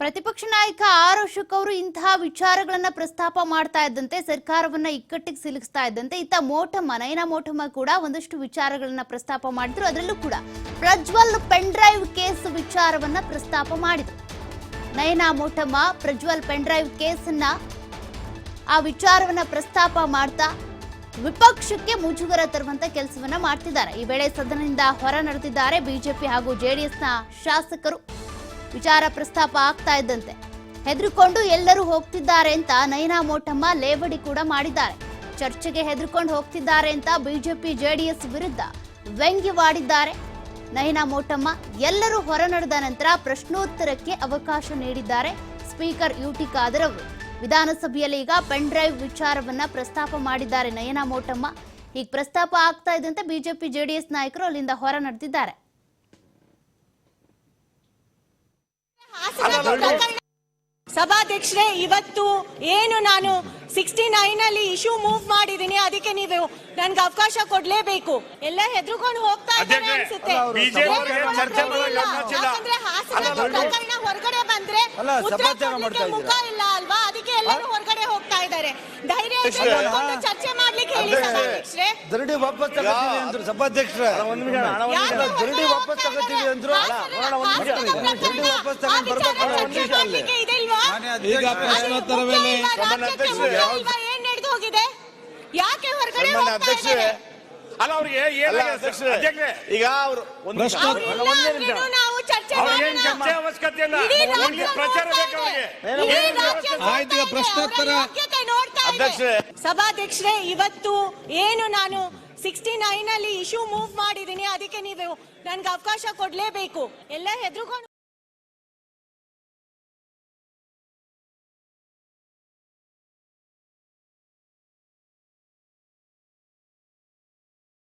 ಪ್ರತಿಪಕ್ಷ ನಾಯಕ ಆರ್ ಅಶೋಕ್ ಅವರು ಇಂತಹ ವಿಚಾರಗಳನ್ನ ಪ್ರಸ್ತಾಪ ಮಾಡ್ತಾ ಇದ್ದಂತೆ ಸರ್ಕಾರವನ್ನ ಇಕ್ಕಟ್ಟಿಗೆ ಸಿಲುಕಿಸ್ತಾ ಇದ್ದಂತೆ ಇತ್ತ ನಯನಾ ಮೋಟಮ್ಮ ಕೂಡ ಒಂದಷ್ಟು ವಿಚಾರಗಳನ್ನ ಪ್ರಸ್ತಾಪ ಮಾಡಿದ್ರು. ಅದರಲ್ಲೂ ಕೂಡ ಪ್ರಜ್ವಲ್ ಪೆನ್ ಡ್ರೈವ್ ಕೇಸ್ ವಿಚಾರವನ್ನ ಪ್ರಸ್ತಾಪ ಮಾಡಿದ್ರು. ನಯನಾ ಮೋಟಮ್ಮ ಪ್ರಜ್ವಲ್ ಪೆನ್ ಡ್ರೈವ್ ಕೇಸನ್ನ ಆ ವಿಚಾರವನ್ನ ಪ್ರಸ್ತಾಪ ಮಾಡ್ತಾ ವಿಪಕ್ಷಕ್ಕೆ ಮುಜುಗರ ತರುವಂತ ಕೆಲಸವನ್ನ ಮಾಡ್ತಿದ್ದಾರೆ. ಈ ವೇಳೆ ಸದನದಿಂದ ಹೊರ ನಡೆದಿದ್ದಾರೆ ಬಿಜೆಪಿ ಹಾಗೂ ಜೆಡಿಎಸ್ನ ಶಾಸಕರು. ವಿಚಾರ ಪ್ರಸ್ತಾಪ ಆಗ್ತಾ ಇದ್ದಂತೆ ಹೆದರಿಕೊಂಡು ಎಲ್ಲರೂ ಹೋಗ್ತಿದ್ದಾರೆ ಅಂತ ನಯನಾ ಮೋಟಮ್ಮ ಲೇವಡಿ ಕೂಡ ಮಾಡಿದ್ದಾರೆ. ಚರ್ಚೆಗೆ ಹೆದರಿಕೊಂಡು ಹೋಗ್ತಿದ್ದಾರೆ ಅಂತ ಬಿಜೆಪಿ ಜೆಡಿಎಸ್ ವಿರುದ್ಧ ವ್ಯಂಗ್ಯವಾಡಿದ್ದಾರೆ. ನಯನಾ ಮೋಟಮ್ಮ ಎಲ್ಲರೂ ಹೊರ ನಡೆದ ನಂತರ ಪ್ರಶ್ನೋತ್ತರಕ್ಕೆ ಅವಕಾಶ ನೀಡಿದ್ದಾರೆ ಸ್ಪೀಕರ್ ಯುಟಿ ಖಾದರ್ ಅವರು. ವಿಧಾನಸಭೆಯಲ್ಲಿ ಈಗ ಪೆನ್ ಡ್ರೈವ್ ವಿಚಾರವನ್ನ ಪ್ರಸ್ತಾಪ ಮಾಡಿದ್ದಾರೆ ನಯನಾ ಮೋಟಮ್ಮ. ಈಗ ಪ್ರಸ್ತಾಪ ಆಗ್ತಾ ಇದ್ದಂತೆ ಬಿಜೆಪಿ ಜೆಡಿಎಸ್ ನಾಯಕರು ಅಲ್ಲಿಂದ ಹೊರ ನಡೆದಿದ್ದಾರೆ. ಸಭಾಧ್ಯಕ್ಷರೇ, ಇವತ್ತು ಏನು ನಾನು 69 ಅಲ್ಲಿ ಇಶ್ಯೂ ಮೂವ್ ಮಾಡಿದೀನಿ, ಅದಕ್ಕೆ ನೀವು ನನ್ಗೆ ಅವಕಾಶ ಕೊಡ್ಲೇಬೇಕು. ಎಲ್ಲ ಹೆದರ್ಕೊಂಡು ಹೋಗ್ತಾ ಇದ್ದಾರೆ ಅನ್ಸುತ್ತೆ. ಯಾಕಂದ್ರೆ ಹಾಸನ ಪ್ರಕರಣ ಹೊರಗಡೆ ಬಂದ್ರೆ ಮುಖ ಇಲ್ಲ ಅಲ್ವಾ, ಅದಕ್ಕೆ ಎಲ್ಲರೂ ಹೊರಗಡೆ ಹೋಗ್ತಾ ಇದ್ದಾರೆ. ಧೈರ್ಯ ಚರ್ಚೆ ಮಾಡ್ಲಿಕ್ಕೆ ಹೇಳಿ ಸಭಾಧ್ಯಕ್ಷರೇ. ದರಡಿ ವಾಪಸ್ ತಗೋತೀವಿ ಅಂದ್ರು ಸಭಾಧ್ಯಕ್ಷರೇ. ದರಡಿ ವಾಪಸ್ ತಗೋತೀವಿ ಅಂದ್ರು. ದರಡಿ ವಾಪಸ್ ತಗೊಂಡು ಬರ್ಬೇಕಲ್ಲ ಒಂದು ನಿಮಿಷ ಅಲ್ಲಿ. ಈಗ ಪ್ರಶ್ನೋತ್ತರ ವೇಳೆ ಏನ್ ನಡೆದು ಹೋಗಿದೆ, ಯಾಕೆ ಹೊರಗಡೆ ಹೋಗ್ತಾ ಇದ್ದಾರೆ? ಅಲ್ಲ ಅವ್ರಿಗೆ ಈಗ ಅವರು ನಾವು ಚರ್ಚೆ ಅವಶ್ಯಕತೆ ಇಲ್ಲ, ಪ್ರಚಾರ ಬೇಕು ಆಯ್ತು. ಈಗ ಪ್ರಶ್ನೋತ್ತರ ಸಭಾಧ್ಯಕ್ಷರೇ, ಇವತ್ತು ಏನು ನಾನು 69 ಅಲ್ಲಿ ಇಶ್ಯೂ ಮೂವ್ ಮಾಡಿದೀನಿ, ಅದಕ್ಕೆ ನೀವು ನನ್ಗೆ ಅವಕಾಶ ಕೊಡ್ಲೇಬೇಕು. ಎಲ್ಲ ಹೆದರ್ಕೊಂಡು